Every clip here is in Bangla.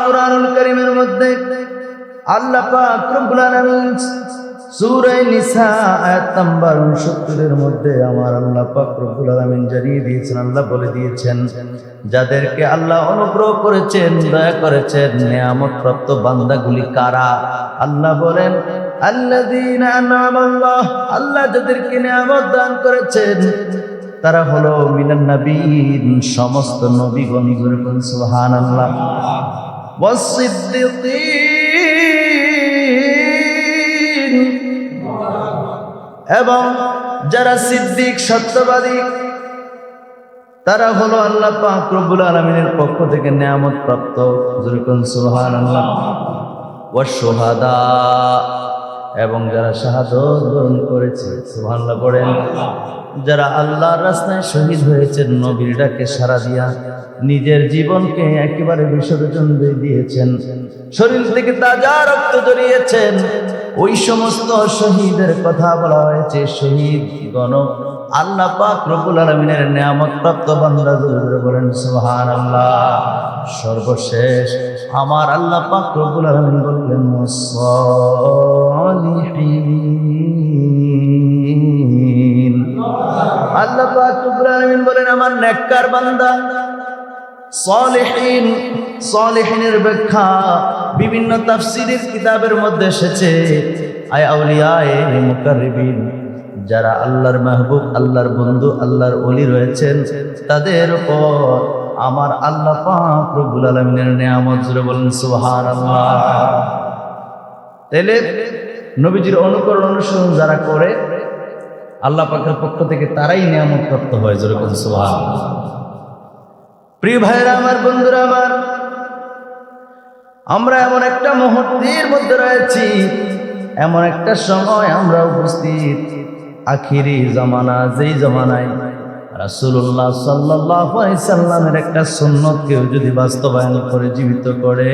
কুরআনুল কারীমের মধ্যে আল্লাহ পাক রব্বুল আলামিন সূরা নিসা আয়াত নাম্বার 69 এর মধ্যে আমার আল্লাহ পাক রব্বুল আলামিন জানিয়ে দিয়েছেন, আল্লাহ বলে দিয়েছেন, যাদেরকে আল্লাহ অনুগ্রহ করেছেন, দয়া করেছেন, নিয়ামত প্রাপ্ত বান্দাগুলি কারা? আল্লাহ বলেন আল্লাযীনা আন'আমাল্লাহ, আল্লাহ যাদেরকে নিয়ামত দান করেছেন তারা হলো মিনান নবীন, সমস্ত নবীগণ, বলুন সুবহানাল্লাহ, ওয়াস-সিদ্দীকিন, এবং যারা সিদ্দিক সত্যবাদী তারা হলো আল্লাহ পাক রব্বুল আলামিনের পক্ষ থেকে নিয়ামত প্রাপ্ত, বলুন সুবহানাল্লাহ, ওয়াশ-শুহাদা, এবং যারা শাহাদাত বরণ করেছে, সুবহানাল্লাহ পড়েন, যারা আল্লাহর রাস্তায় শহীদ হয়েছেন, নবীর ডাকে সাড়া দিয়া নিজের জীবনকে একেবারে বিসর্জন দিয়ে দিয়েছেন, শরীর থেকে তাজা রক্ত ঝরিয়েছেন, ওই সমস্ত শহীদের কথা বলা হয়েছে। শহীদ গণ আল্লাহ পাক রব্বুল আলামিনের নিয়ামত প্রাপ্ত বান্দা, জোরে বলেন সুবহানাল্লাহ। সর্বশেষ আমার আল্লাহ পাক রব্বুল আলামিন বললেন মুসালিহিন, আল্লাহ পাক রব্বুল আলামিন বলেন আমার নেককার বান্দা। সালিহিন, সালিহিনের ব্যাখ্যা বিভিন্ন তাফসীরের কিতাবের মধ্যে এসেছে, আয় আউলিয়ায়ে মুকাররিবিন, যারা আল্লাহর মাহবুব, আল্লাহর বন্ধু, আল্লাহর ওলি রয়েছেন, তাদের উপর আমার আল্লাহ পাক রব্বুল আলামিনের নিয়ামত, জোরে বলেন সুবহানাল্লাহ। তাহলে নবীজির অনুকরণ অনুসরণ যারা করে আল্লাহ পাকের পক্ষ থেকে তারাই নিয়ামত প্রাপ্ত হয়, জোরে বলেন সুবহানাল্লাহ। প্রিয় ভাইরা আমার, বন্ধুরা আমার, আমরা এমন একটা মুহূর্তের মধ্যে রয়েছি, এমন একটা সময় আমরা উপস্থিত, আখিরি জামানা, যেই জামানায় রাসূলুল্লাহ সাল্লাল্লাহু আলাইহি সাল্লামের একটা সুন্নত কেউ যদি বাস্তবায়ন করে জীবিত করে,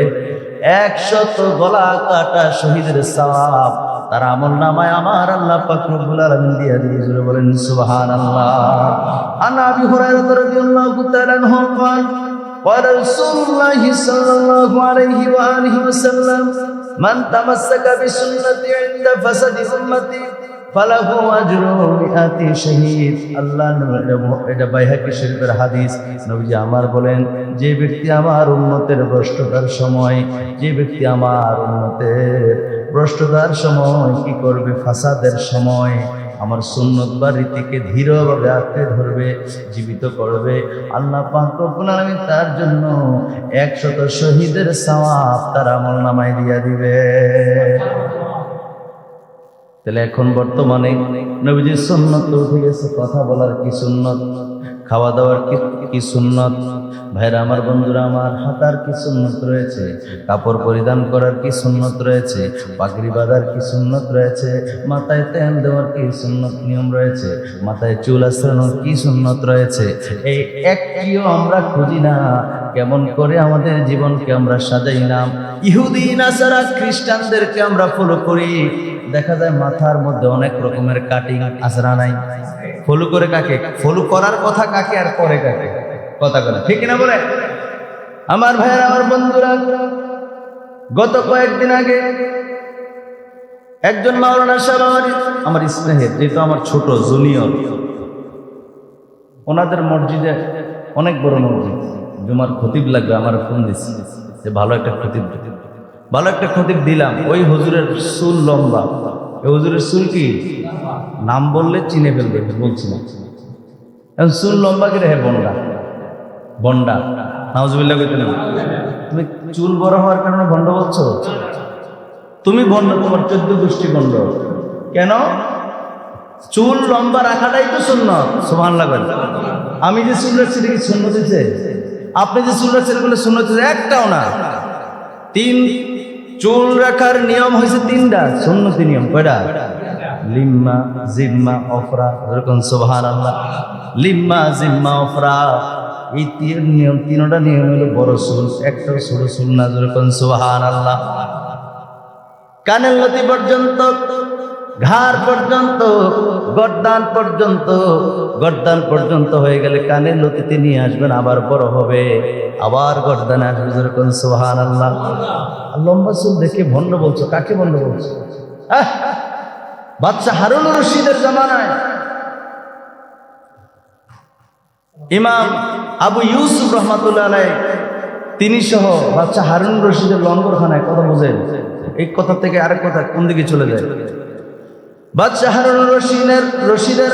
100 গলা কাটা শহীদের সওয়াব তার আমলনামায় আমার আল্লাহ পাক রব্বুল আলামিন দিয়ে দিয়ে, জোরে বলেন সুবহানাল্লাহ। আন আবি হুরায়রা রাদিয়াল্লাহু তাআলা আনহু قال قال رسول الله صلى الله عليه واله وسلم من تمسك بسنتي عند فساد امتي ফালাহু আজরু মিআতি শহীদ। আল্লাহ, এটা বাইহাকী শরীফের হাদিস। নবীজি আমার বলেন, যে ব্যক্তি আমার উম্মতের ভ্রষ্টতার সময়, যে ব্যক্তি আমার উম্মতের ভ্রষ্টতার সময় কি করবে, ফাসাদের সময় আমার সুন্নত বা রীতিকে ধীরভাবে আঁকড়ে ধরবে, জীবিত করবে, আল্লাহ পাক রব্বুল আলামিন তার জন্য 100 শহীদের সওয়াব তার আমলনামায় দিয়া দিবে। তাহলে এখন বর্তমানে নবীজির সুন্নত উঠে গেছে, কথা বলার কি সুন্নত, খাওয়া দাওয়ার কি সুন্নত, ভাইরা আমার, বন্ধুরা আমার, হাঁটার কি সুন্নত রয়েছে, কাপড় পরিধান করার কি সুন্নত রয়েছে, পাগড়ি বাঁধার কি সুন্নত রয়েছে, মাথায় তেল দেওয়ার কি সুন্নত নিয়ম রয়েছে, মাথায় চুল আঁচড়ানোর কি সুন্নত রয়েছে, এই একটিও আমরা খুঁজি না। কেমন করে আমাদের জীবনকে আমরা সাজাইলাম, ইহুদি নাসারা খ্রিস্টানদেরকে আমরা ফলো করি, দেখা যায় মাথার মধ্যে অনেক রকমের কাটিং আছড়া নাই। ফলো করে কাকে? ফলো করার কথা কাকে আর করে কাকে? কথা বলে ঠিক না বলে? আমার ভাইয়ের, আমার বন্ধুরা, গত কয়েকদিন আগে একজন মাওলানা সাহেব, আমার স্নেহের, যেহেতু আমার ছোট জুনিয়র, ওনাদের মসজিদে অনেক বড় মসজিদ, জুমার খতিব লাগবে, আমার ফোন দিচ্ছে যে ভালো একটা খতিব দিলাম। ওই হুজুরের চুল লম্বা, এই হুজুরের চুল কি নাম বললে চিনে ফেলবে, বলছি না, এখন চুল লম্বা কি রে? বন্ডা নাউজুবিল্লাহ কইতে না। তুমি চুল বড় হওয়ার কারণে ভণ্ড বলছো? তুমি ভণ্ড, তোমার 14 গোষ্ঠী ভণ্ড। কেন? চুল লম্বা রাখাটাই তো সুন্নাত। সুবহানাল্লাহ বলেন। আমি যে চুল রাখছি এটা কি সুন্নাত হয়েছে? আপনি যে চুল রাখছেন বলে সুন্নাত হয়েছে? একটাও না। চুল রাখার নিয়ম হয়েছে 3টা সুন্নতি নিয়ম। কয়টা? লিম্মা, জিম্মা, অফরা। এরকম সুবহানাল্লাহ। লিম্মা, জিম্মা, অফরা, এই 3টা নিয়ম হলো বড় চুল, একটা ছোট চুল না। যেরকম সুবহানাল্লাহ। কানের লতি পর্যন্ত ঘাড় পর্যন্ত, গর্দান পর্যন্ত হয়ে গেলে কানের লতিতে নিয়ে আসবেন, আবার বড় হবে, আবার গর্দানে আসবে। যেরকম সুবহানাল্লাহ। লম্বা চুল দেখে ভণ্ড বলছো, কাকে ভণ্ড বলছো? বাদশা হারুন রশিদের জামানায় ইমাম আবু ইউসুফ রহমাতুল্লাহ আলাইহি তিনি সহ বাদশা হারুন রশিদের লঙ্গরখানায়, কথা বোঝেন, এই কথা থেকে আরেক কথা কোন দিকে চলে যায়। বাদশা হারুন রশিদের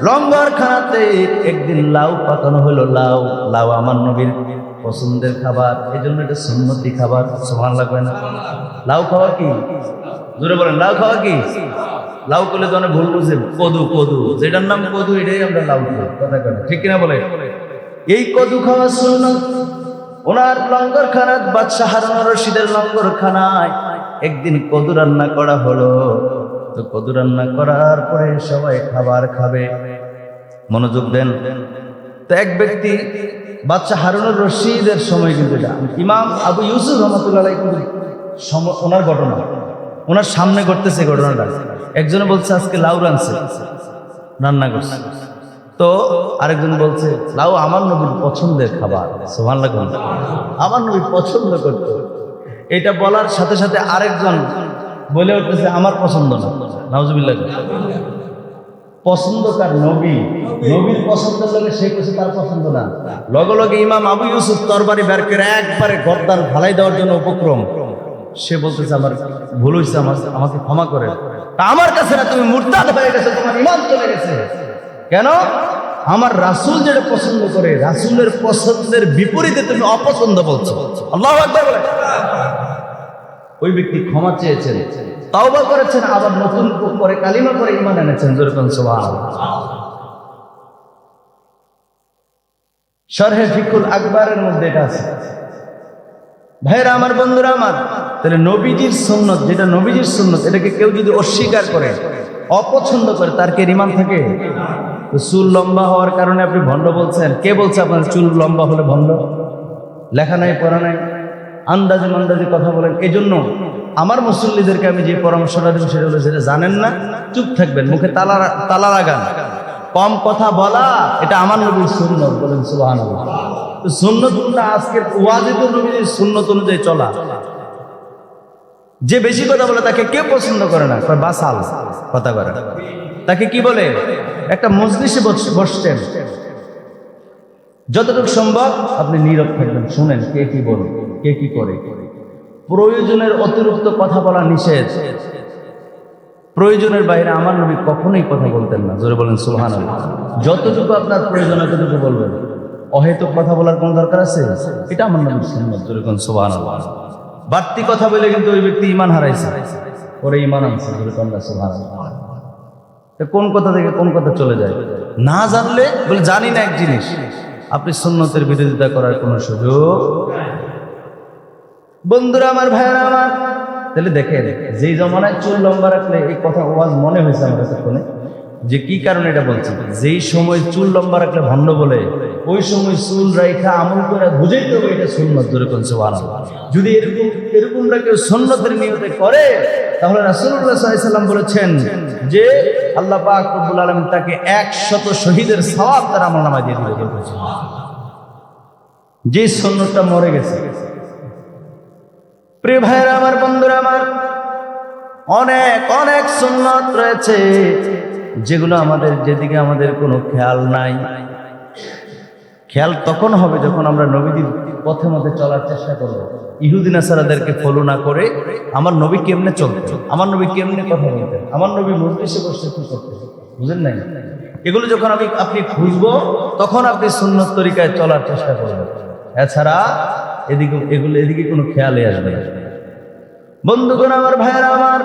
লঙ্গরখানাতে একদিন লাউ পাকানো হলো। লাউ আমার নবীর পছন্দের খাবার, এই জন্য এটা সুন্নতি খাবার। সুবহানাল্লাহ কয় না? লাউ খাওয়া কি? জোরে বলেন, লাউ খাওয়া কি? লাউ করলে তো অনেক ভুল বুঝে, কদু, যেটার নাম কদু এটাই আমরা লাউ খাই, কথা কেন, ঠিক কিনা বলে? এই কদু খাওয়া সুন্নত। ওনার লঙ্গরখানায়, বাদশা হারুন রশিদের লঙ্গরখানায় একদিন কদু রান্না করা হলো। তো কদু রান্না করার পরে সবাই খাবার খাবে, মনোযোগ দেন। তো এক ব্যক্তি, বাদশা হারুন রশিদের সময় কিন্তু এটা ইমাম আবু ইউসুফ রহমাতুল্লাহ আলাইহি কিন্তু ওনার ঘটনা, ওনার সামনে ঘটতেছে ঘটনাটা। একজনে বলছে আজকে লাউ রান্না করছে, তো আরেকজন বলছে লাউ আমার নবীর পছন্দের খাবার। সুবহানাল্লাহ, আমার নবী পছন্দ করত। এটা বলার সাথে সাথে আরেকজন বলে উঠতেছে আমার পছন্দ না। নাউজুবিল্লাহ। পছন্দকার নবীর পছন্দের লগে সে কিছু তার পছন্দ না। লগে লগে ইমাম আবু ইউসুফ তরবারি বের করে একবারে গর্দান ফালাই দেওয়ার জন্য উপক্রম। সে বলতেছে আমার ভুল হয়েছে, আমাকে ক্ষমা করে। আমার কাছে না, তুমি মুরতাদ হয়ে গেছে, তোমার ঈমান চলে গেছে। কেন? আমার রাসূল যেটা পছন্দ করে, রাসূলের পছন্দের বিপরীতে তুমি অপছন্দ বলছো। আল্লাহু আকবার বলে। ওই ব্যক্তি ক্ষমা চেয়েছেন, তাওবা করেছেন, আবার নতুন করে কালিমা করে ঈমান এনেছেন। যেরকম সুবহানাল্লাহ। শরহে ফিকুল আকবরের মধ্যে এটা আছে। ভাইরা আমার, বন্ধুরা আমার, তাহলে নবীজির সুন্নত, যেটা নবীজির সুন্নত, এটাকে কেউ যদি অস্বীকার করে, অপছন্দ করে, তার কি ঈমান থাকে? চুল লম্বা হওয়ার কারণে আপনি ভণ্ড বলছেন? কে বলছে আপনার চুল লম্বা হলে ভণ্ড? লেখা নাই, পড়া নাই, আন্দাজে কথা বলেন। এই জন্য আমার মুসল্লিদেরকে আমি যে পরামর্শটা দেব সেটা হলো, যেটা জানেন না চুপ থাকবেন, মুখে তালা লাগান, কম কথা বলা, এটা আমার নবীর সুন্নত। বলেন সুবহানাল্লাহ। তো সুন্নতটা আজকের ওয়াজিব নবীর সুন্নত অনুযায়ী চলা। যে বেশি কথা বলে তাকে কে পছন্দ করে না? বাসাল কথা করে। তাকে কি বলে? একটা মজলিসে বসছেন, যতটুকু সম্ভব আপনি নীরব থাকবেন, শুনেন কে কি বলে, কে কি করে। প্রয়োজনের অতিরিক্ত কথা বলা নিষেধ। প্রয়োজনের বাইরে আমার নবী কখনোই কথা বলতেন না। জোরে বলেন সুবহানাল্লাহ। যতটুকু আপনার প্রয়োজন ততটুকু বলবেন, অহেতুক কথা বলার কোনো দরকার আছে? এটা আমার নবীর সুন্নাত। জোরে বলেন সুবহানাল্লাহ। বাড়তি কথা বলে কিন্তু ওই ব্যক্তি ঈমান হারাইছে, পরে ঈমান আনছে। জোরে বলেন সুবহানাল্লাহ। কোন কথা থেকে কোন কথা চলে যায় না জানলে, বলে জানি না এক জিনিস, আপনি সুন্নতের বিরোধিতা করার কোনো সুযোগ। বন্ধুরা আমার, ভাইরা আমার, তাহলে দেখেন যেই জমানায় চুল লম্বা রাখলে, এই কথা ওয়াজ মনে হয়েছে আমার কাছে শুনে, যে কি কারণে এটা বলছি। যেই সময় চুল লম্বা রাখলে ভণ্ড বলে, ওই সময় চুল রাইখা আমল করে বুঝাইতে হবে এটা সুন্নত। জোরে বলেন সুবহানাল্লাহ। যদি এরকমটা কেউ সুন্নতের নিয়তে করে, তাহলে রাসূলুল্লাহ সাল্লাল্লাহু আলাইহি ওয়াসাল্লাম বলেছেন যে আল্লাহ পাক রব্বুল আলামিন তাকে 100 শহীদের সওয়াব তার আমলনামায় দিয়ে দিবে। যে সুন্নতটা মরে গেছে। প্রিয় ভাইরা আমার, বন্ধুরা আমার, অনেক সুন্নত রয়েছে যেগুলো আমাদের, যেদিকে আমাদের কোনো খেয়াল নাই। খেয়াল তখন হবে যখন আমরা নবীজির পথে মধ্যে চলার চেষ্টা করব। ইহুদি নাসারাদেরকে ফলো না করে আমার নবী কেমনে চলতেন, আমার নবী কেমনে কথা বলতেন, আমার নবী মজলিসে বসে কি করতেন, বুঝেন নাই? এগুলো যখন আপনি খুঁজবো, তখন আপনি সুন্নত তরিকায় চলার চেষ্টা করবেন। এছাড়া এদিকে কোনো খেয়ালে আসবে না। বন্ধুগণ আমার, ভাইয়েরা আমার,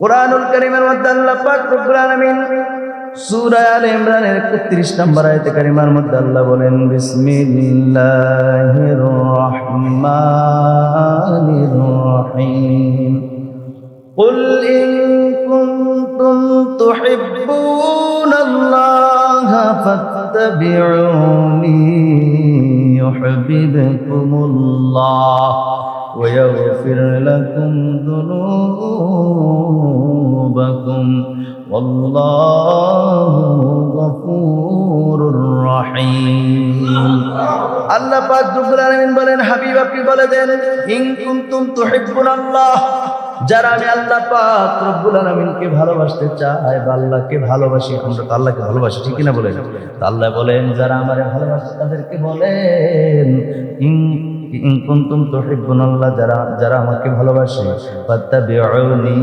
কুরআনুল কারীমের মধ্যে আল্লাহ পাক রব্বুল আলামিন সূরা আলে ইমরানের 31 নম্বর আয়াতে কারিমার মধ্যে আল্লাহ বলেন, বিসমিল্লাহির রহমানির রহিম, কুল ইন কুনতুম তুহিব্বুনাল্লাহা ফাত্তাবিউনি ইউহিব্বুকুমুল্লাহ ওয়া ইয়াগফির লাকুম যুনুবাকুম ওয়াল্লাহু গফুরুর রহিম। আল্লাহ পাক রব্বুল আলামিন বলেন, হাবিব আপনি বলে দেন, ইন কুনতুম তুহিব্বুনাল্লাহ, যারা আমি আল্লাহ পাক রব্বুল আলামিনকে ভালোবাসতে চাই বা আল্লাহকে ভালোবাসি, আমরা তো আল্লাহকে ভালোবাসি, ঠিক না বলেন? আল্লাহ বলেন যারা আমারে ভালোবাসে তাদেরকে বলেন ইন কুনতুম তুহিব্বুনাল্লাহ, যারা আমাকে ভালোবাসে, ফাত্তাবিউনি,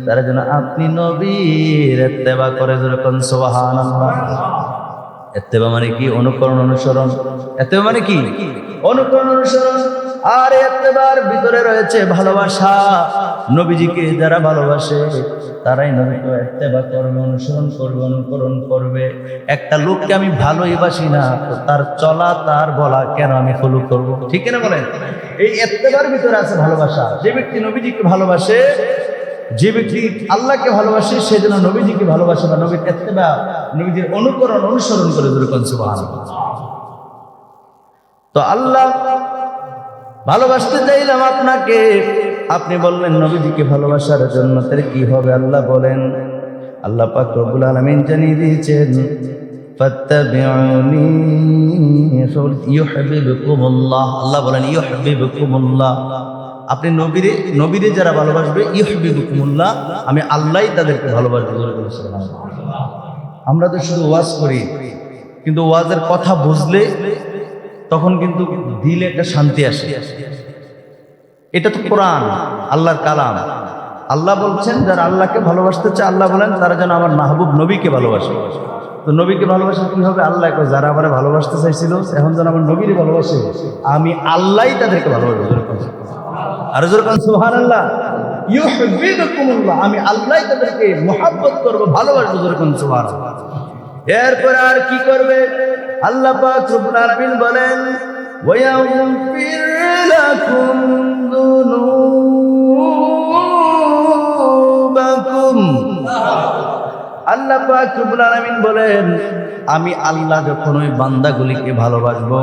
তারা যেন আপনি নবীর ইত্তেবা করে, যেরকম সুবহানাল্লাহ। ইত্তেবা মানে কি? অনুকরণ, অনুসরণ। ইত্তেবা মানে কি? অনুকরণ, অনুসরণ। আর ইত্তেবার ভিতরে রয়েছে ভালোবাসা। নবীজিকে যারা ভালোবাসে তারাই নবীকে ইত্তেবা করবে, অনুসরণ করবে, অনুকরণ করবে। একটা লোককে আমি ভালোই বাসি না, তো তার চলা তার বলা কেন আমি ফলো করব? ঠিক না বলেন? এই ইত্তেবার ভিতরে আছে ভালোবাসা। যে ব্যক্তি নবীজিকে ভালোবাসে, যে ব্যক্তি আল্লাহকে ভালোবাসে, সে যেন নবীজিকে ভালোবাসে বা নবীর ইত্তেবা, নবীজির অনুকরণ, অনুসরণ করে, যেরকম সুবহানাল্লাহ। তো আল্লাহ ভালোবাসতে চাইলাম আপনাকে, আপনি বললেন নবীজিকে ভালোবাসার জন্য, তাহলে কি হবে? আল্লাহ বলেন, আল্লাহ পাক রব্বুল আলামিন জানিয়ে দিয়েছেন, ফাত্তাবিউনি ইউহিব্বুকুমুল্লাহ। আল্লাহ বলেন ইউহিব্বুকুমুল্লাহ, আপনি নবীরে যারা ভালোবাসবে, ইউহিব্বুকুমুল্লাহ, আমি আল্লাহই তাদেরকে ভালোবাসবো। আমরা তো শুধু ওয়াজ করি, কিন্তু ওয়াজের কথা বুঝলে তখন কিন্তু দিলে একটা শান্তি আসে। এটা তো কোরআন, আল্লাহর কালাম। আল্লাহ বলছেন যারা আল্লাহকে ভালোবাসতে চায়, আল্লাহ বলেন তারা যেন আমার মাহবুব নবীকে ভালোবাসে। তো নবীকে ভালোবাসা কি হবে? আল্লাহ যারা আমার ভালোবাসতে চাইছিল, এখন যেন আমার নবীরে ভালোবাসে, আমি আল্লাহই তাদেরকে ভালোবাসবো। আর যেরকম সুবহানাল্লাহ, ইউহিব্বুকুমুল্লাহ, আমি আল্লাহই তাদেরকে মুহাব্বত করব, ভালোবাসবো, যেরকম সুবহানাল্লাহ। এরপর আর কি করবে? আল্লাহ পাক রব্বুল আলামিন বলেন, ওয়া ইয়াগফির লাকুম যুনুবাকুম। আল্লাহ পাক রব্বুল আলামিন বলেন, আমি আল্লাহ যখন ওই বান্দাগুলিকে ভালোবাসবো,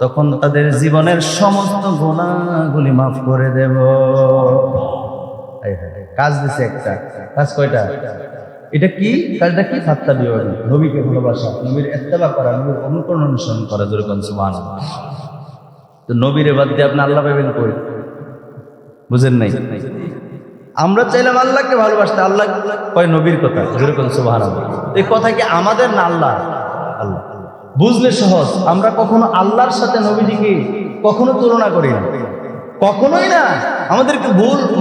তখন তাদের জীবনের সমস্ত গুনাহগুলি মাফ করে দেব। কাজ দিছে একটা, কাজ কয়টা? এটা কি কাজটা? কি? ফাত্তাবিউনি, নবীকে ভালোবাসা, নবীর ইত্তেবা করা, নবীর অনুকরণ, অনুসরণ করা, যেরকম সুবহানাল্লাহ। তো নবীরে বাদ দিয়ে আপনি আল্লাহ পাবেন কই? বুঝেন নাই? আমরা চাইলাম আল্লাহকে ভালোবাসতে, আল্লাহ কয় নবীর কথা, যেরকম সুবহানাল্লাহ। এই কথা কি আমাদের না আল্লাহ? আল্লাহ। বুঝলে সহজ। আমরা কখনো আল্লাহর সাথে নবীজিকে কখনো তুলনা করি না, কখনোই না। আমাদেরকে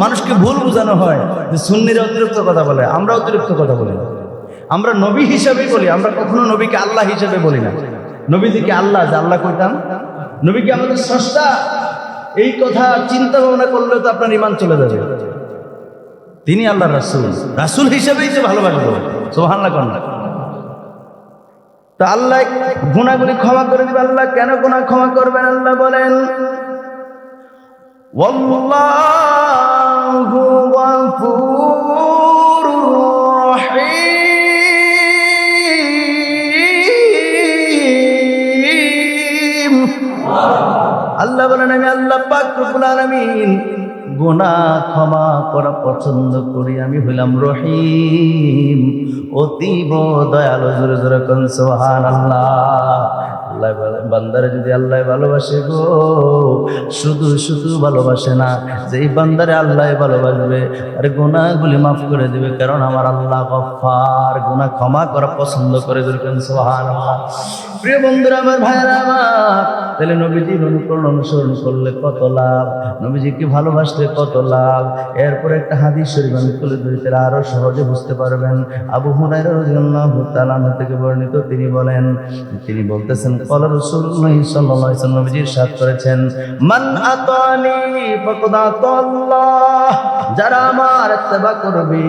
মানুষকে ভুল বোঝানো হয় যে সুন্নিরা অতিরিক্ত কথা বলে, আমরা অতিরিক্ত কথা বলি না। আমরা নবী হিসাবেই বলি, আমরা কখনো নবীকে আল্লাহ হিসাবে বলি না। নবীজিকে আল্লাহ, যে আল্লাহ কইতাম, নবীকে আমাদের স্রষ্টা, এই কথা চিন্তা ভাবনা করলে তো আপনার ঈমান চলে যাবে। তিনি আল্লাহর রাসূল, রাসূল হিসাবেই যে ভালোবাসবো, সুবহানাল্লাহ কোন। তো আল্লাহ গুনাহগুলি ক্ষমা করে দিবে। আল্লাহ কেন গুনাহ ক্ষমা করবেন? আল্লাহ বলেন, ওয়াল্লাহু গফুরুর রহিম। আল্লাহ বলেন, আমি আল্লাহ পাক রব্বুল আলামিন গুনাহ ক্ষমা করা পছন্দ করি, আমি হইলাম রহিম, অতীব দয়ালু। জোরে জোরে কোন সুবহানাল্লাহ। আল্লাহ বান্দারে যদি আল্লাহ ভালোবাসে গো, শুধু শুধু ভালোবাসে না, যেই বান্দারে আল্লাহ ভালোবাসবে আর গুনাহগুলি মাফ করে দিবে, কারণ আমার আল্লাহ গফফার, গুনাহ ক্ষমা করা পছন্দ করে। জোরে কোন সুবহানাল্লাহ। প্রিয় বন্ধুরা আমার, ভাইরা আমার, তাহলে নবীজির অনুকরণ, অনুসরণ করলে কত লাভ, নবীজিকে ভালোবাসলে কত লাভ। এরপর একটা হাদিস শরীফ আমি তুলে ধরি, তাহলে আরো সহজে বুঝতে পারবেন। আবু হুরায়রা রাদিয়াল্লাহু তাআলা আনহু থেকে বর্ণিত, তিনি বলতেছেন, ক্বালা রাসূলুল্লাহ সাল্লাল্লাহু আলাইহি ওয়াসাল্লাম, নবীজি ইরশাদ করেছেন, মান আতানি ফাকাদ আতাল্লাহ, যারা আমার ইত্তেবা করবে,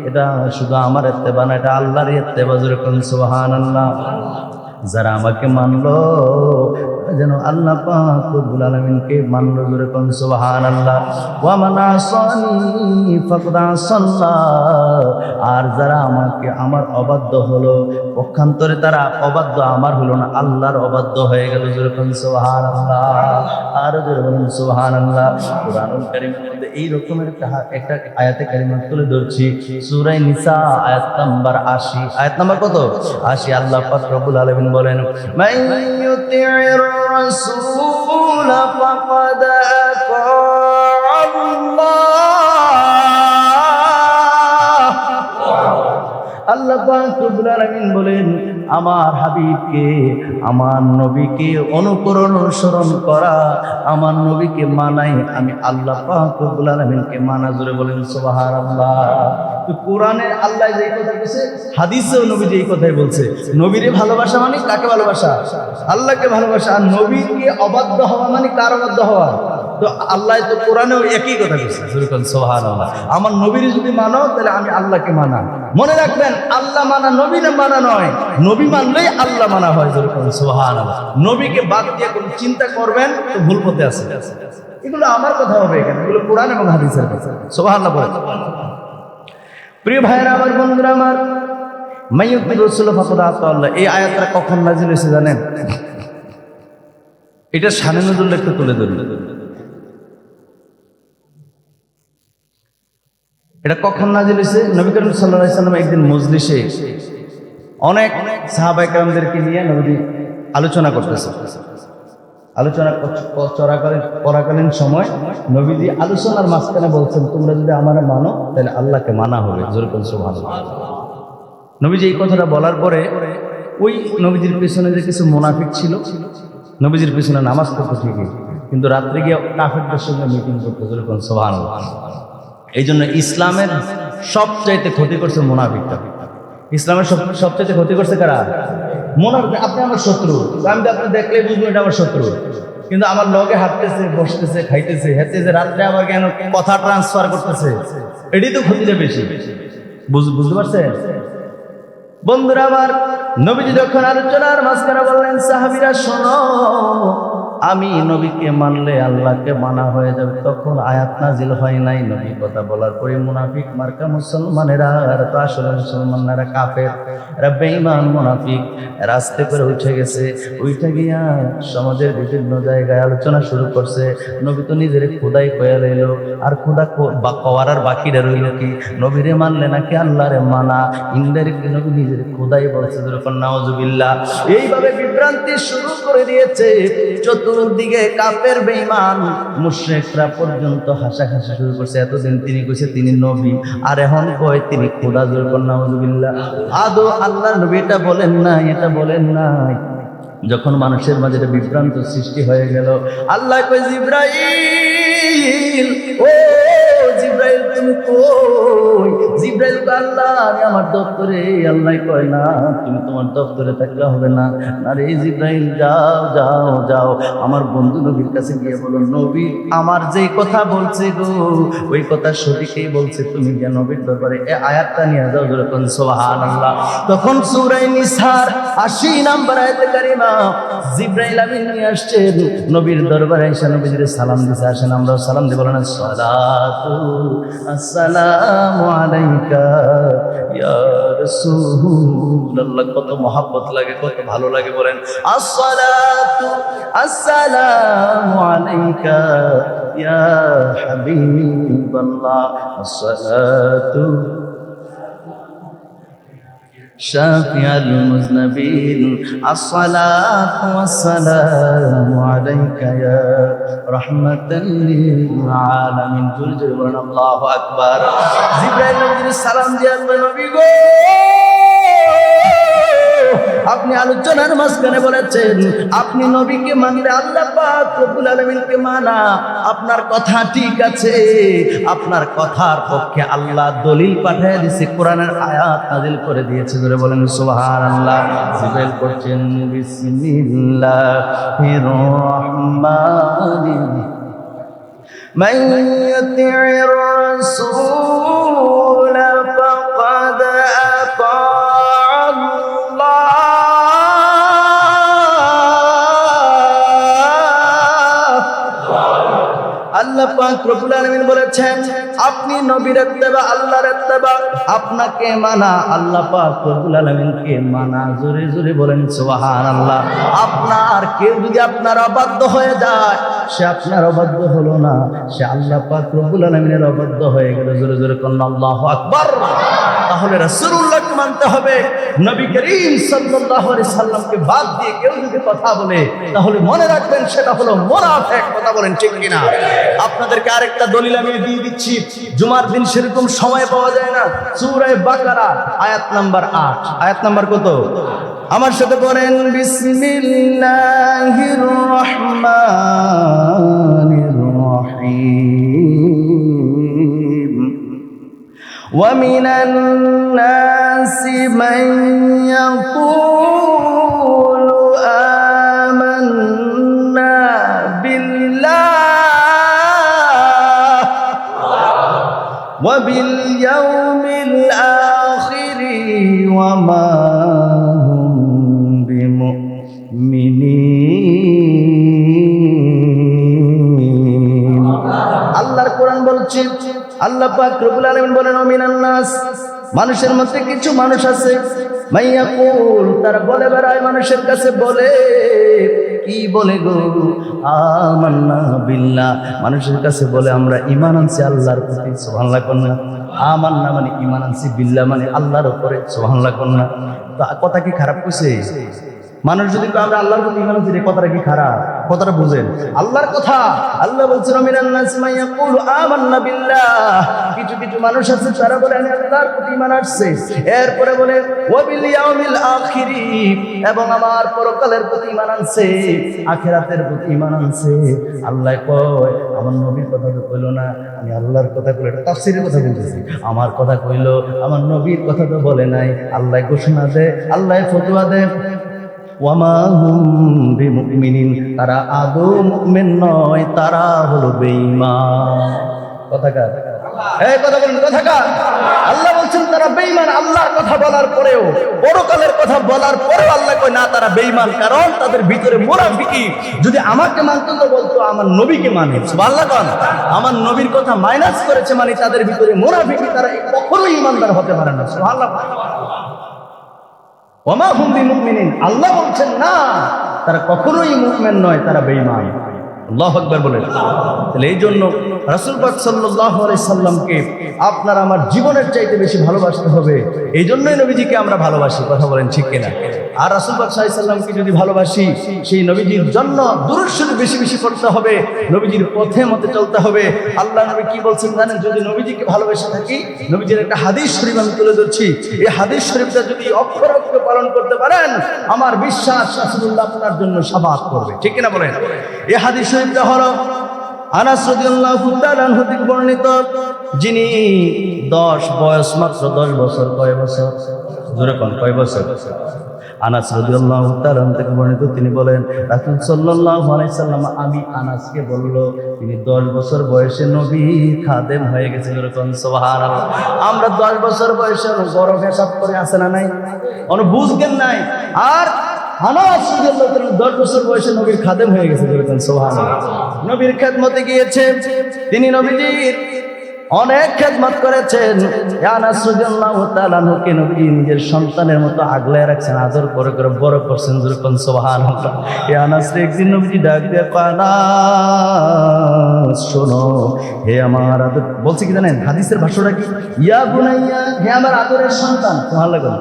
এটা শুধু আমার ইত্তেবা না, এটা আল্লাহর ইত্তেবা। যেরকম সুবহানাল্লাহ। যারা আমাকে মানলো যেন আল্লাহ পাক রব্বুল আলামিনকে মানল, জোরে কোন সুবহানাল্লাহ। ওয়া মান আসানি ফাকাদ আসাল্লাহ, আর যারা আমাকে আমার অবাধ্য হলো, পক্ষান্তরে তারা অবাধ্য আমার হলো না, আল্লাহর অবাধ্য হয়ে গেল, জোরে কোন সুবহানাল্লাহ। আর জোরে বলুন সুবহানাল্লাহ। কুরআনুল কারীমের মধ্যে এই রকমের একটা আয়াতে কারিমা তুলে ধরছি, সূরা নিসা আয়াত নাম্বার ৮০। আয়াত নাম্বার কত? ৮০। আল্লাহ পাক রব্বুল আলামিন বলেন, মান ইউতি'ir রাসূল ফাকাদ আতা'আল্লাহ। আল্লাহ পাক রব্বুল আলামিন বলেন, আমার হাবিবকে, আমার নবীকে অনুসরণ করা, আমার নবীকে মানাই আমি আল্লাহ পাক রব্বুল আলামিনকে মানা, জোরে বলেন সুবহানাল্লাহ। তো কোরআনে আল্লাহ যেই কথা বলেছে, হাদিসেও নবী যেই কথাই বলছে। নবীরে ভালোবাসা মানে কাকে ভালোবাসা? আল্লাহকে ভালোবাসা। আর নবীকে অবাধ্য হওয়া মানে কার অবাধ্য হওয়া? তো আল্লাহ তো কোরআনেও একই কথা বলছে, জোরে বলেন সুবহানাল্লাহ। আমার নবীরে যদি মানো তাহলে আমি আল্লাহকে মানা। মনে রাখবেন, আল্লাহ মানা নবী না মানা নয়, নবী মানলেই আল্লাহ মানা হয়, জোরে বলেন সুবহানাল্লাহ। নবীকে বাদ দিয়ে কোন চিন্তা করবেন তো ভুল পথে আছে। এগুলো আমার কথা হবে এখানে, এগুলো কোরআন এবং হাদিসের কথা। সুবহানাল্লাহ বলেন। প্রিয় ভাইরা আমার, বন্ধুরা আমার, মাইয়ুতির রাসূল ফাকাদ আতা'আল্লাহ, এই আয়াতটা কখন নাযিল হয়েছে জানেন? এটা শানে নজুল একটু তুলে ধরি। এটা কখন নাযিল হয়েছে? নবী করিম সাল্লাল্লাহু আলাইহি ওয়াসাল্লাম একদিন মজলিসে অনেক সাহাবায়ে কেরামদেরকে নিয়ে নবী আলোচনা করতেছে। আলোচনা করাকালীন সময় নবীজি আলোচনার মাঝখানে বলছেন, তোমরা যদি আমার মানো তাহলে আল্লাহকে মানা হবে, জোরে বলেন সুবহানাল্লাহ। নবীজি এই কথাটা বলার পরে ওই নবীজির পেছনে যে কিছু মুনাফিক ছিল, নবীজির পেছনে নামাজ পড়তো ঠিকই, কিন্তু রাত্রে গিয়ে কাফেরদের সঙ্গে মিটিং করতো, জোরে বলেন সুবহানাল্লাহ। এই জন্য ইসলামের সবচাইতে ক্ষতি করছে মুনাফিকটা। ইসলামের সবচাইতে ক্ষতি করছে কারা? মুনাফিক। আপনি আমার শত্রু, আমি তো আপনি দেখলে বুঝবো এটা আমার শত্রু, কিন্তু আমার লগে হাঁটতেছে, বসতেছে, খাইতেছে, হেঁটেছে, রাত্রে আবার কেন কথা ট্রান্সফার করতেছে, এটাই তো ক্ষতিটা বেশি। বুঝতে পারছেন বন্ধুরা আমার? নবীজি যখন আলোচনার মাঝখানে বললেন, সাহাবীরা শোনো, আমি নবীকে মানলে আল্লাহকে মানা হয়ে যাবে, তখন আয়াত নাজিল হয় নাই। নবী কথা বলার পরে মুনাফিক মার্কা মুসলমানেরা, এরা তো আসলে মুসলমান না, এরা কাফের, এরা বেঈমান মুনাফিক, এরা আস্তে করে উঠে গেছে। উঠে গিয়া সমাজের বিভিন্ন জায়গায় আলোচনা শুরু করছে। নবী তো নিজের খোদাই কয়া লইল, আর খোদা কওয়ার আর বাকিরা রইল কি? নবীরে মানলে নাকি আল্লাহরে মানা, ইনডাইরেক্টলি নবী নিজের খোদাই বলছে, যখন নাউজুবিল্লাহ। এইভাবে বিভ্রান্তি শুরু করে দিয়েছে। চতুর্দিকে কাফের বেঈমান মুশরিকরা পর্যন্ত হাসাহাসি শুরু করছে। এতদিন তিনি কইছে তিনি নবী, আর এখন কয় তিনি খোদা, যখন নাউজুবিল্লাহ। আদৌ আল্লাহর নবী এটা বলেন না, এটা বলেন নাই। যখন মানুষের মাঝে বিভ্রান্ত সৃষ্টি হয়ে গেল, আল্লাহ কয়, জিবরাইল, ও জিবরাইল তুমি কই? জিবরাইল কয়, আল্লাহ আমি আমার দপ্তরে। আল্লাহ কয়, না তুমি তোমার দপ্তরে থাকলে হবে না, আরে জিবরাইল যাও যাও যাও, আমার বন্ধু নবীর কাছে গিয়ে বলো, নবী আমার যেই কথা বলছে গো, ওই কথা সঠিকই বলছে, তুমি গিয়ে নবীর দরবারে এই আয়াতটা নিয়ে যাও, যখন সুবহানাল্লাহ। তখন সূরা নিসার ৮০ নম্বর আয়াতে কারিমা জিবরাইল আমিন নিয়ে আসছেন নবীর দরবারে, এসে নবীজির সালাম দিতে আসেন। আমরাও সালাম দিব না? সালাতু আসসালামু আলাইকা ইয়া রাসূলুল্লাহ। কত মহব্বত লাগে, কত ভালো লাগে, বলেন আসসালাতু আসসালামু আলাইকা ইয়া হাবিবাল্লাহ, আসসালাতু شافع المذنبين الصلاة والسلام عليك يا رحمة للعالمين। জোরে জোরে বলেন আল্লাহু আকবার। জিবরাইল নবীর সালাম দিয়ে নবী গো, আপনি আলোচনার মাঝখানে বলেছেন আপনি নবীকে মানলে আল্লাহ পাক রব্বুল আলামিনকে মানা। আপনার কথা ঠিক আছে, আপনার কথার পক্ষে আল্লাহ দলিল পাঠিয়ে দিয়েছে, কোরআনের আয়াত নাযিল করে দিয়েছে। ধরে বলেন সুবহানাল্লাহ। জিবরাইল করছেন, বিসমিল্লাহির রহমানির মান ইউতি'ir রাসূল ফাকাদ আতা'আল্লাহ। আল্লাহ পাক রব্বুল আলামিন বলেছেন, আপনি নবীর ইত্তেবা, আল্লাহর ইত্তেবা, আপনাকে মানা আল্লাহ পাক রব্বুল আলামিনকে মানা। জোরে জোরে বলেন সুবহানাল্লাহ। আপনার কেউ যদি আপনার অবাধ্য হয়ে যায়, সে আপনার অবাধ্য হলো না, সে আল্লাহ পাক রব্বুল আলামিনের অবাধ্য হয়ে গেল। জোরে জোরে কোন আল্লাহু আকবার। তাহলে রাসূলুল্লাহকে মানতে হবে। নবী করিম সাল্লাল্লাহু আলাইহি সাল্লামকে বাদ দিয়ে কেউ যদি কথা বলে, তাহলে মনে রাখবেন সেটা হলো মুনাফিক। কথা বলেন ঠিক কিনা? আপনাদেরকে আরেকটা দলিল আমি দিয়ে দিচ্ছি। জুমার দিন সেরকম সময় পাওয়া যায় না। সূরা বাকারা আয়াত নাম্বার 8। আয়াত নাম্বার কত? আমার সাথে পড়েন, বিসমিল্লাহির রহমানির রহিম। ومن الناس من يقول آمنا بالله وباليوم الآخر وما هم بمؤمنين। আল্লাহর কোরআন বলছে, আল্লাহ পাক রব্বুল আলামিন বলেন, মিনান নাস, মানুষের মধ্যে কিছু মানুষ আছে, মাইয়াকুল, তারা বলে বেড়ায়, মানুষের কাছে বলে, কি বলে গো? আমান্না বিল্লাহ, মানুষের কাছে বলে আমরা ঈমান আনছি আল্লাহর প্রতি। সুবহানাল্লাহ কন্যা। আমান্না মানে ঈমান আনছি, বিল্লাহ মানে আল্লাহর উপরে। সুবহানাল্লাহ কন্যা। তো কথা কি খারাপ কইছে? মানুষ যদি আমরা আল্লাহর প্রতি ঈমান আনছি, কথাটা কি খারাপ? কথাটা বুঝেন, আল্লাহর কথা। আল্লাহ বলছেন, মিনান নাস মান ইয়াকুলু আমান্না বিল্লাহ, কিছু কিছু মানুষ আছে তারা বলে আমি আল্লাহর প্রতি ঈমান আনছি, এরপরে বলে ওয়া বিল ইয়াউমিল আখির, এবং আমার পরকালের প্রতি ঈমান আনছে, আখিরাতের প্রতি ঈমান আনছে। আল্লাহ কয়, আমার নবীর কথা তো কইলো না, আমি আল্লাহর কথা কইলো। এটা তাফসীরের কথা বলতেছি। আমার কথা কইলো, আমার নবীর কথা তো বলে নাই। আল্লাহ ঘোষণা দেয়, আল্লাহ ফতোয়া দেয়, ওয়ামা হুম বিমুমিনিন, তারা আদৌ মুমিন নয়, তারা হলো বেঈমান। কথাকার, এই কথা বলেন, কথাকার। আল্লাহ বলছেন তারা বেঈমান। আল্লাহর কথা বলার পরেও, পরকালের কথা বলার পরেও আল্লাহ কয় না, তারা বেঈমান, কারণ তাদের ভিতরে মুনাফিকি। যদি আমাকে মানতো তো বলতো আমার নবীকে মানে। সুবহানাল্লাহ কোন? আমার নবীর কথা মাইনাস করেছে মানে তাদের ভিতরে মুনাফিকি, তারা কখনোই ঈমানদার হতে পারে না। সুবহানাল্লাহ। ওমা হুম বিমুমিনিন, আল্লাহ বলছেন না, তারা কখনোই মুমিন নয়, তারা বেঈমান। আল্লাহু আকবার বলেন। তাহলে এই জন্য রাসূল পাক সাল্লাল্লাহু আলাইহি সাল্লামকে আপনার আমার জীবনের চাইতে বেশি ভালোবাসতে হবে। এই জন্যই নবীজিকে আমরা ভালোবাসি। কথা বলেন ঠিক কিনা? আর রাসূল পাক সাল্লাল্লাহু আলাইহি সাল্লামকে যদি ভালোবাসি, সেই নবীজির জন্য দুরূদ শরীফ বেশি বেশি পড়তে হবে, নবীজির পথে মতে চলতে হবে। আল্লাহ নবী কি বলছেন জানেন? যদি নবীজিকে ভালোবেসে থাকি, নবীজির একটা হাদিস শরীফ আমি তুলে ধরছি। এই হাদিস শরীফটা যদি অক্ষরে অক্ষরে পালন করতে পারেন, আমার বিশ্বাস রাসূলুল্লাহ আপনার জন্য শাফাআত করবে। ঠিক কিনা বলেন? এই হাদিস শরীফটা হলো আনাস রাদিয়াল্লাহু তাআলা আনহু থেকে বর্ণিত, যিনি মাত্র 10 বছর, কয় বছর? জোরে কোন, কয় বছর? আনাস রাদিয়াল্লাহু তাআলা থেকে বর্ণিত, তিনি বলেন, রাসূল সাল্লাল্লাহু আলাইহি সাল্লাম আমি আনাসকে বলল, তিনি 10 বছর বয়সে নবী খাদেম হয়ে গেছিল। এরকম সুবহানাল্লাহ। আমরা 10 বছর বয়সে বড় হিসাব করে আছে না নাই? বুঝবেন নাই। আর আনাস রাদিয়াল্লাহু তাআলা 10 বছর বয়সে নবীর খাদেম হয়ে গেছে। এরকম সুবহানাল্লাহ। নবীর খেদমতে গিয়েছে, তিনি নবীজির অনেক খেদমত করেছেন। আনাস রাদিয়াল্লাহু তাআলা আনহুকে নবী নিজের সন্তানের মতো আগলায় রাখছেন, আদর করে করে বড় করছেন। যেরকম সুবহানাল্লাহ। এই আনাসকে একদিন নবীজি ডাক দিয়ে আনাস, শোনো, হে আমার আদর, বলছে কি জানেন হাদিসের ভাষাটা কি? ইয়া বুনাইয়া, হে আমার আদরের সন্তান। সুবহানাল্লাহ।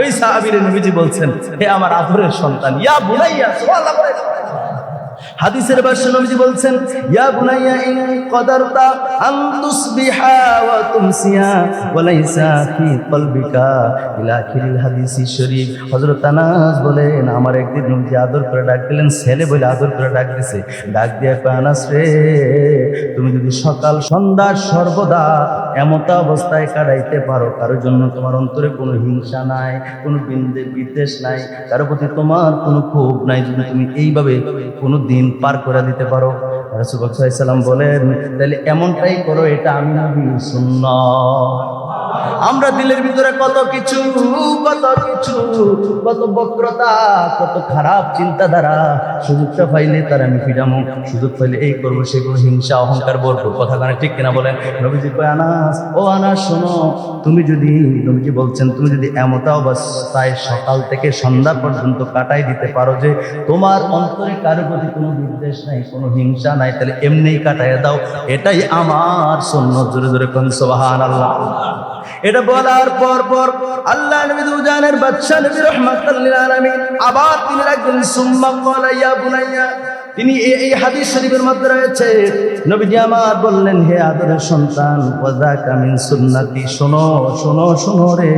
এই সাহাবীর নবীজি বলছেন, হে আমার আদরের সন্তান, ইয়া বুনাইয়া। সুবহানাল্লাহ। হাদিসের ভাষা নবীজি বলছেন, ইয়া বুনাইয়া ইন কদারতা আন তুসবিহা ওয়া তুমসিয়া ওয়া লাইসা ফি কলবিকা ইলা আখিরিল হাদিসি শরীফ। হযরত আনাস বলেন, আমার একদিন নবীজি আদর করে ডাক দিলেন, ছেলে বলে আদর করে ডাক দিছে। ডাক দিয়ে কয়, আনাস রে, তুমি যদি সকাল সন্ধ্যা সর্বদা এমতা অবস্থায় কাটাইতে পারো, কারোর জন্য তোমার অন্তরে কোনো হিংসা নাই, কোনো বিদ্বেষ নাই, কারোর প্রতি তোমার কোনো ক্ষোভ নাই, যদি তুমি এইভাবে কোনো দিন পার করে দিতে পারো, রাসূল সাল্লাল্লাহু আলাইহি সাল্লাম বলেন, তাহলে এমনটাই করো, এটা আমি নবীর সুন্নাত। আমরা দিলের ভিতরে কত কিছু, কত বক্রতা, কত খারাপ চিন্তাধারা, সুযোগটা পাইলে তার আমি ফিরামো, সুযোগ পাইলে এই করবো সে করবো, হিংসা অহংকার বলবো, কথা কানে ঠিক কিনা বলেন? নবীজি কয় আনাস, ও আনাস শোনো, নবীজি বলছেন তুমি যদি এমতা অবস্থায় সকাল থেকে সন্ধ্যা পর্যন্ত কাটাই দিতে পারো যে তোমার অন্তরে কারো প্রতি কোনো বিদ্বেষ নাই, কোনো হিংসা নাই, তাহলে এমনিই কাটাইয়া দাও, এটাই আমার সুন্নাত। জোরে জোরে কোন সুবহানাল্লাহ। এটা বলার পর আল্লাহ নবী দুজানের বাদশা নবী রাহমাতুল লিল আলামিন আবার তিনি রাখলেন সুম্মা ক্বালা ইয়া বুনাইয়া। তিনি এই হাদিস শরীফের মধ্যে রয়েছে, নবীজি আমার বললেন হে আদরের সন্তান, ওয়াযাকা মিন সুন্নতি, শোনো রে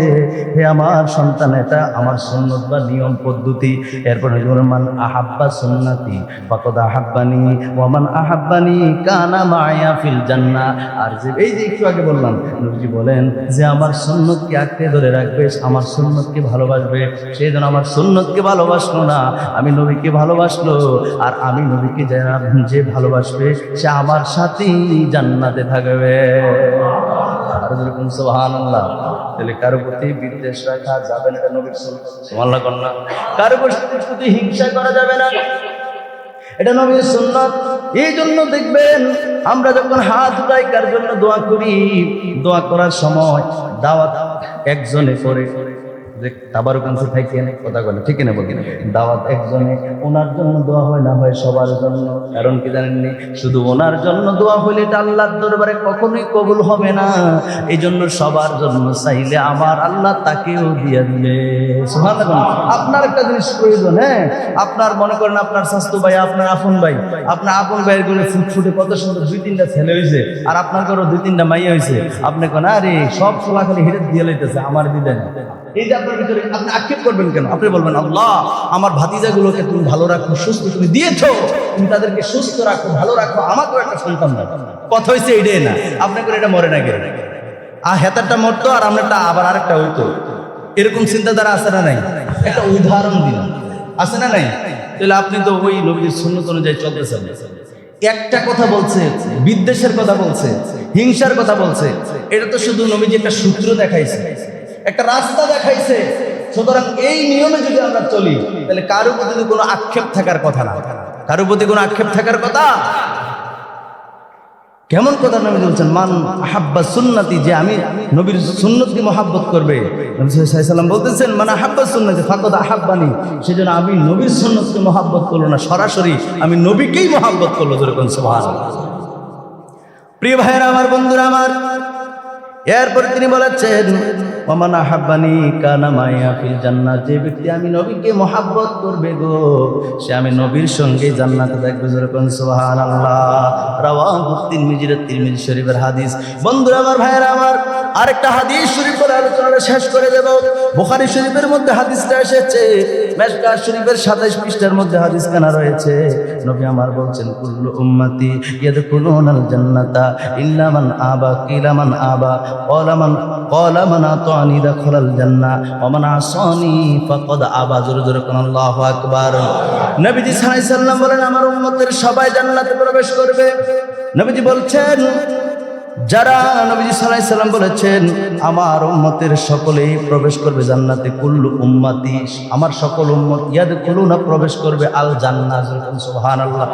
হে আমার সন্তান, এটা আমার সুন্নাত বা নিয়ম পদ্ধতি। এরপর মান আহাব্বা সুন্নতি ফাকাদ আহাব্বানি ওয়া মান আহাব্বানি কানা মায়া ফিল জান্নাহ। আর যে এই যে একটু আগে বললাম, নবীজি বলেন যে আমার সুন্নতকে আঁকড়ে ধরে রাখবে, আমার সুন্নতকে ভালোবাসবে, সেই জন্য আমার সুন্নতকে ভালোবাসলো না, আমি নবীকে ভালোবাসলো, আর আমি নবীকে যে ভালোবাসবে সে আমার সাথেই জান্নাতে থাকবে। আর যেরকম সুবহানাল্লাহ। তাহলে কারো প্রতি বিদ্বেষ রাখা যাবে না, এটা নবীর সুন্নাত। সুবহানাল্লাহ কন্যা। কারো প্রতি হিংসা করা যাবে না, এটা নবীর সুন্নাত। এই জন্য দেখবেন আমরা যখন হাত উঠাই কার জন্য দোয়া করি, দোয়া করার সময় দাওয়াত একজনে করে, যে তাবারুক আনছে থাকেন, কথা বলে ঠিক না বলি, দাওয়াত একজনে, ওনার জন্য দোয়া হয় না হয় সবার জন্য। কারণ কি জানেননি, শুধু ওনার জন্য দোয়া হইলে এটা আল্লাহর দরবারে কখনোই কবুল হবে না। এই জন্য সবার জন্য চাইলে আমার আল্লাহ তাকেও দিয়ে দিবে। সুবহানাল্লাহ। আপনার একটা জিনিস প্রয়োজন, হ্যাঁ, আপনার মনে করেন আপনার স্বাস্থ্য ভাই, আপনার আপন ভাইয়ের গুলো ফুটফুটে কত সুন্দর 2-3টা ছেলে হয়েছে, আর আপনার ঘরে 2-3টা মাইয়া হয়েছে, আপনি কোন আরে সব ছোলা খালি হিরে দিয়ে লইতেছে, আমার দিতে না। এই যে আপনার ভিতরে আপনি আক্ষেপ করবেন কেন? আপনি বলবেন আল্লাহ আমার ভাতিজাগুলোকে তুমি ভালো রাখো, সুস্থ তুমি দিয়েছো, তুমি তাদেরকে সুস্থ রাখো, ভালো রাখো, আমাকেও একটা সন্তান দাও। কথা হয়েছে এইটাই না, আপনার করে এটা মরে না গেলে আর হেতারটা মরতো আর আপনারটা আবার আরেকটা হইতো, এরকম চিন্তাধারা আছে না নাই? একটা উদাহরণ দিন, আছে না নাই? তাহলে আপনি তো ওই নবীর সুন্নাত অনুযায়ী চলতেছেন। একটা কথা বলছে, বিদ্বেষের কথা বলছে, হিংসার কথা বলছে, এটা তো শুধু নবীজি একটা সূত্র দেখাইছে, একটা রাস্তা দেখাইছে। সুতরাং এই নিয়মে যদি আমরা চলি তাহলে কারো প্রতি কোনো আক্ষেপ থাকার কথা না, কারো প্রতি কোনো আক্ষেপ থাকার কথা। কেমন কথা নবী বলছেন, মান আহাব্বা সুন্নতি, যে আমি নবীর সুন্নতকে মহাব্বত করবে। নবী সাল্লাল্লাহু আলাইহি ওয়াসাল্লাম বলতেছেন মান আহাব্বা সুন্নতি ফাকাদ আহাব্বানি, সেজন্য আমি নবীর সুন্নতকে মহাব্বত করলো না, সরাসরি আমি নবীকেই মহাব্বত করলো। যেরকম সুবহানাল্লাহ। প্রিয় ভাইয়েরা আমার, বন্ধুরা আমার, এরপর তিনি বলেছেন ওমান আহাব্বানি কানা মাইয়া ফিল জান্নাত, যে ব্যক্তি আমি নবীকে মহাব্বত করবে গো, সে আমি নবীর সঙ্গে জান্নাতে থাকবে। যেরকম সুবহানাল্লাহ। রাওয়াহু তিরমিজি শরীফের হাদিস। বন্ধুরা আমার, ভাইয়েরা আমার, আরেকটা হাদিস শরীফ করে আলোচনাটা শেষ করে দেব। বুখারী শরীফের মধ্যে হাদিসটা এসেছে, মিশকাত শরীফের 27 পৃষ্ঠার মধ্যে হাদিস কানা রয়েছে। নবী আমার বলছেন কুল্লু উম্মতি ইয়াদখুলুনাল জান্নাতা ইল্লা মান আবা, কিলা মান আবা, ক্বালা মান আতানি দাখালাল জান্নাহ ওয়া মান আসানি ফাকাদ আবা। জোরে জোরে কোন আল্লাহু আকবার। নবীজি সাল্লাল্লাহু আলাইহি সাল্লাম বলেন আমার উম্মতের সবাই জান্নাতে প্রবেশ করবে। নবীজি বলছেন যারা, নবীজি সাল্লাল্লাহু আলাইহি সাল্লাম বলেছেন আমার উম্মতের সকলেই প্রবেশ করবে জান্নাতে। কুল্লু উম্মতি, আমার সকল উম্মত, ইয়াদখুলুনা প্রবেশ করবে আল জান্নাহ। সুবহানাল্লাহ।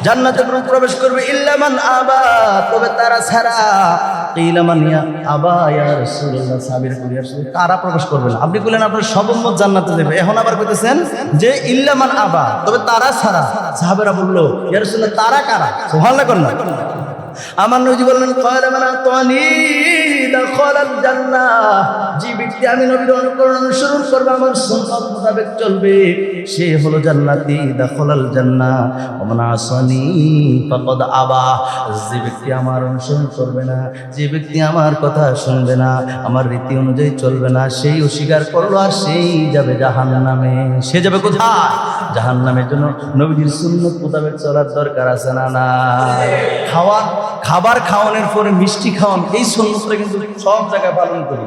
জান্নাতে প্রবেশ করবে ইল্লা মান আবা, তবে তারা ছাড়া। কিলা মান আবা ইয়া রাসূলুল্লাহ, সাহাবীরা কইয়া আসলে তারা প্রবেশ করবে না। আপনি বললেন আপনার সব উম্মত জান্নাতে যাবে, এখন আবার কইতেছেন যে ইল্লা মান আবা, তবে তারা ছাড়া। সাহাবীরা বলল ইয়া রাসূলুল্লাহ তারা কারা? সুবহানাল্লাহ করুন। আমার নবী বললেন ক্বালা মান আতানি দাখালাল জান্নাহ, যে ব্যক্তি আমি নবীর অনুসরণ করবে, আমার সুন্নাত মোতাবেক চলবে, সে হলো জান্নাতি। দাখালাল জান্নাহ ওয়া মান আসানি ফাকাদ আবা, যে ব্যক্তি আমার অনুসরণ করবে না, যে ব্যক্তি আমার কথা শুনবে না, আমার রীতি অনুযায়ী চলবে না, সেই অস্বীকার করলো আর সেই যাবে জাহান্নামে। সে যাবে কোথায়? জাহান্নামের জন্য নবীর সুন্নাত মোতাবেক চলার দরকার আছে না? না। খাবার খাওয়ানোর পরে মিষ্টি খাওয়ান, এই সুন্নতটা কিন্তু সব জায়গায় পালন করি।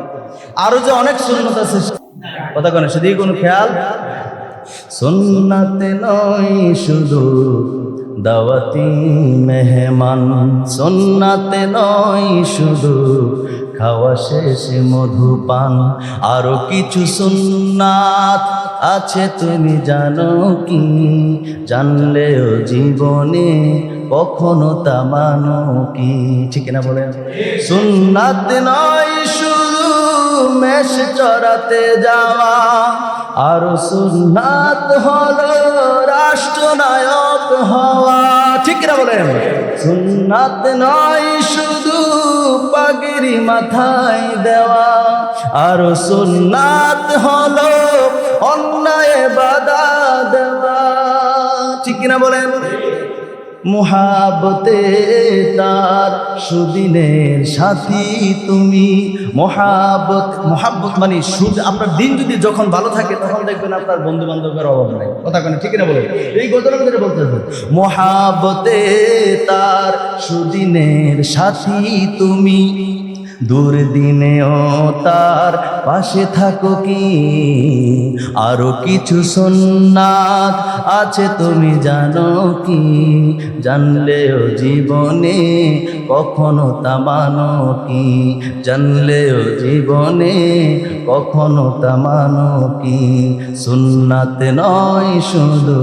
আরো যে অনেক সুন্নত আছে, কথা কেন সেদিকে কোনো খেয়াল? সুন্নাতে নয় শুধু দাওয়াতি মেহমান, সুন্নাতে নয় শুধু খাওয়া শেষে মধুপান। আরো কিছু সুন্নাত আছে তুমি জানো কি, জানলেও জীবনে কখনো তা মানো কি। ঠিক না বলেন? সুন্নাত নয় শুধু মেষ চড়াতে যাওয়া, আর সুন্নাত হলো রাষ্ট্রনায়ক হওয়া। ঠিক না বলেন? সুন্নাত নয় শুধু পাগড়ি মাথায় দেওয়া, আর সুন্নাত হলো অন্যায় বাধা দেওয়া। ঠিক না বলেন? মুহাব্বতে তার সুদিনের সাথী তুমি। মুহাব্বত মানে সুদ। আপনার দিন যদি যখন ভালো থাকে তখন দেখবেন আপনার বন্ধু বান্ধবের অভাব নাই। কথা কেন? ঠিক না বলেন? এই ঘটনা করে বলতে হবে, মুহাব্বতে তার সুদিনের সাথী তুমি, দুর্দিনেও তার পাশে থাকো কি। আরো কিছু সুন্নাত আছে তুমি জানো কি, জানলেও জীবনে কখনো তা মানো কি। জানলেও জীবনে কখনো তা মানো কি। সুন্নাত নয় শুধু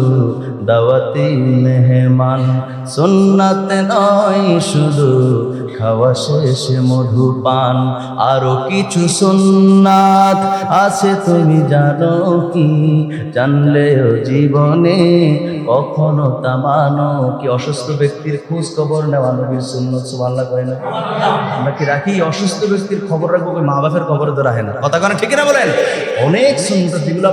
দাওয়াতি মেহমান, সুন্নাত নয় শুধু খাওয়া শেষে মধুপান। আরো কিছু সুন্নাত আছে তুমি জানো কি, জানলেও জীবনে কখনো তা মানো কি। অসুস্থ ব্যক্তির খোঁজ খবর নেওয়া নবীর সুন্নাত। সুবহানাল্লাহ কয় না? আমরা কি রাখি? অসুস্থ ব্যক্তির খবর রাখবো, মা বাপের খবরে তো রাখে না। কথা কেন? ঠিক না বলেন? অনেক সুন্নাত যেগুলো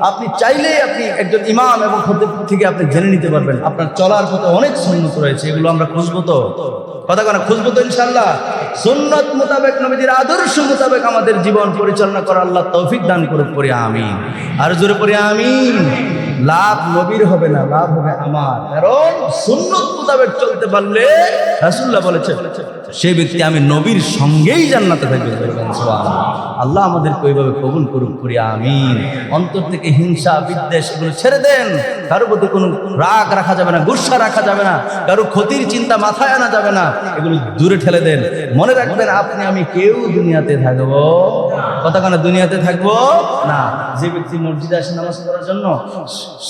আপনি চাইলে আপনি একজন ইমাম এবং খতিব থেকে আপনি জেনে নিতে পারবেন। আপনার চলার পথে অনেক সুন্নাত রয়েছে, এগুলো আমরা খুঁজবো তো। কথা কেন? খুঁজবো তো ইনশাআল্লাহ। সুন্নাত মোতাবেক, নবীজির আদর্শ মোতাবেক আমাদের জীবন পরিচালনা করা আল্লাহ তৌফিক দান করুক। পড়ি আমিন। আর জোরে পড়ি আমিন। লাভ নবীর হবে না, লাভ হবে আমার। কারণ সুন্নাত মোতাবেক চলতে পারলে রাসূলুল্লাহ বলেছেন সেই ব্যক্তি আমি নবীর সঙ্গেই জান্নাতে থাকবে। সুবহানাল্লাহ। আল্লাহ আমাদেরকে ওইভাবে কবুল করুক। পড়ি আমিন। অন্তর থেকে হিংসা বিদ্বেষ এগুলো ছেড়ে দেন। কারো প্রতি কোনো রাগ রাখা যাবে না, গুসা রাখা যাবে না, কারো ক্ষতির চিন্তা মাথায় আনা যাবে না, এগুলো দূরে ঠেলে দেন। মনে রাখবেন আপনি আমি কেউ দুনিয়াতে থাকবো। কথা কেন? দুনিয়াতে থাকবো না। যে ব্যক্তি মসজিদে আসে নামাজ পড়ার জন্য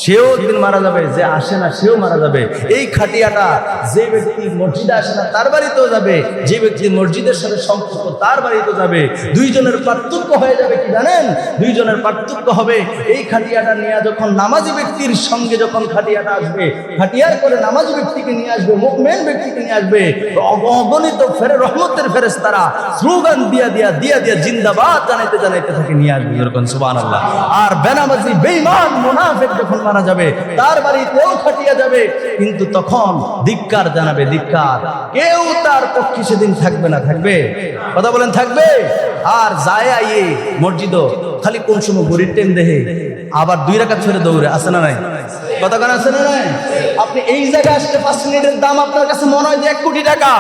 সেও একদিন মারা যাবে, যে আসে না সেও মারা যাবে। এই খাটিয়াটা যে ব্যক্তি মসজিদে আসে না তার বাড়িতেও যাবে, যে ব্যক্তি মসজিদের সাথে সম্পর্ক তার বাড়িতেও যাবে। দুইজনের পার্থক্য হয়ে যাবে কি জানেন? দুইজনের পার্থক্য হবে এই খাটিয়াটা নিয়ে যখন নামাজি ব্যক্তির সঙ্গে যখন খাটিয়াটা আসবে, খাটিয়ার করে নামাজি ব্যক্তিকে নিয়ে আসবে, মুমিন ব্যক্তিকে নিয়ে আসবে, অগণিত রহমতের ফেরেশতারা স্লোগান দিয়া দিয়া দিয়া দিয়া জিন্দাবাদ জানাইতে জানাইতে থাকে নিয়ে আসবে। এরকম সুবহানাল্লাহ। আর বেনামাজি বেঈমান মুনাফিক যখন মারা যাবে তার বাড়িতেও খাটিয়া যাবে, কিন্তু তখন ধিক্কার জানাবে, ধিক্কার। কেউ তার পক্ষে সেদিন থাকবে না। থাকবে? কথা বলেন, থাকবে? আর যায় আইয়ে মসজিদ খালি কোন সময় গরিব টেন দেহে, আবার 2 রাকাত ছেড়ে দৌড়ে। আছে না নাই? কথা কেন? আছে না নাই? আপনি এই জায়গায় আসলে 5 মিনিটের দাম আপনার কাছে মনে হয় যে 1 কোটি টাকা।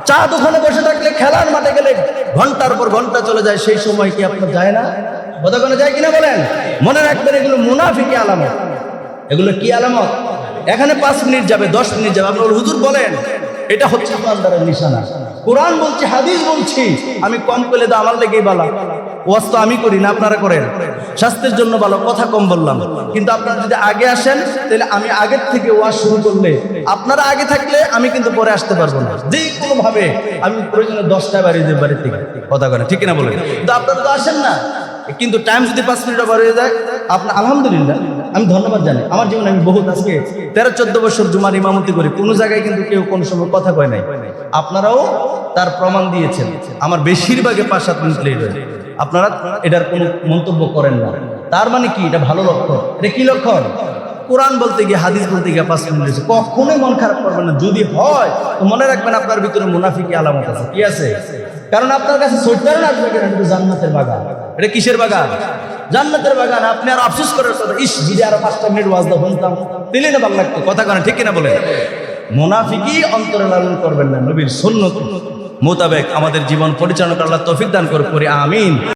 চা দোকানে বসে থাকলে, খেলার মাঠে গেলে ঘন্টার পর ঘন্টা চলে যায়, সেই সময় কি আপনার যায় না? কথা কেন? যায় কিনা বলেন? মনে রাখবেন এগুলো মুনাফিকি আলামত। এগুলো কি আলামত? এখানে 5 মিনিট যাবে, 10 মিনিট যাবে, আপনার হুজুর বলেন এটা হচ্ছে ইমানদারের নিশানা। কোরআন বলছি, হাদিস বলছি, আমি কম করলে তো আমার লেগেই বালা। ওয়াজ তো আমি করি না, আপনারা করেন। স্বাস্থ্যের জন্য ভালো, কথা কম বললাম। কিন্তু আপনারা যদি আগে আসেন তাহলে আমি আগের থেকে ওয়াজ শুরু করলে, আপনারা আগে থাকলে আমি কিন্তু পরে আসতে পারবো না। যে কোনো ভাবে আমি প্রয়োজনে 10টায় বাড়ি যাই বাড়ির থেকে। কথা কেন? ঠিক না বলেন? কিন্তু আপনারা তো আসেন না। কিন্তু টাইম যদি 5 মিনিট ওভার হয়ে যায়, আপনার আলহামদুলিল্লাহ আমি ধন্যবাদ জানি। আমার জীবনে আমি বহুত আজকে 13-14 বছর জুমার ইমামতি করি, কোনো জায়গায় কিন্তু কেউ কোনো সময় কথা কয় নাই। আপনারাও তার প্রমাণ দিয়েছেন। আমার বেশিরভাগে 5-7 মিনিট লেট হয়। আপনারা এটার কোনো মন্তব্য করেন না। তার মানে কি? এটা ভালো লক্ষণ। এটা কি লক্ষণ? কোরআন বলতে গিয়ে, হাদিস বলতে গিয়ে 5 মিনিট হয়েছে। কখনোই মন খারাপ করবেন না। যদি হয় তো মনে রাখবেন আপনার ভিতরে মুনাফিকি আলামত আছে। কি আছে? কারণ আপনার কাছে সত্যি আসবে কেন? এটা জান্নাতের বাগান। এটা কিসের বাগান? জান্নাতের বাগান। আপনি আর আফসোস করার কথা, ইস যদি আরো 5টা মিনিট ওয়াজ দাও শুনতাম, দিলে না ভালো লাগতো। কথা কেন? ঠিক কিনা বলেন? মুনাফিকি অন্তরে লালন করবেন না। নবীর সুন্নাত মোতাবেক আমাদের জীবন পরিচালনা করার তৌফিক দান করুন। আমিন।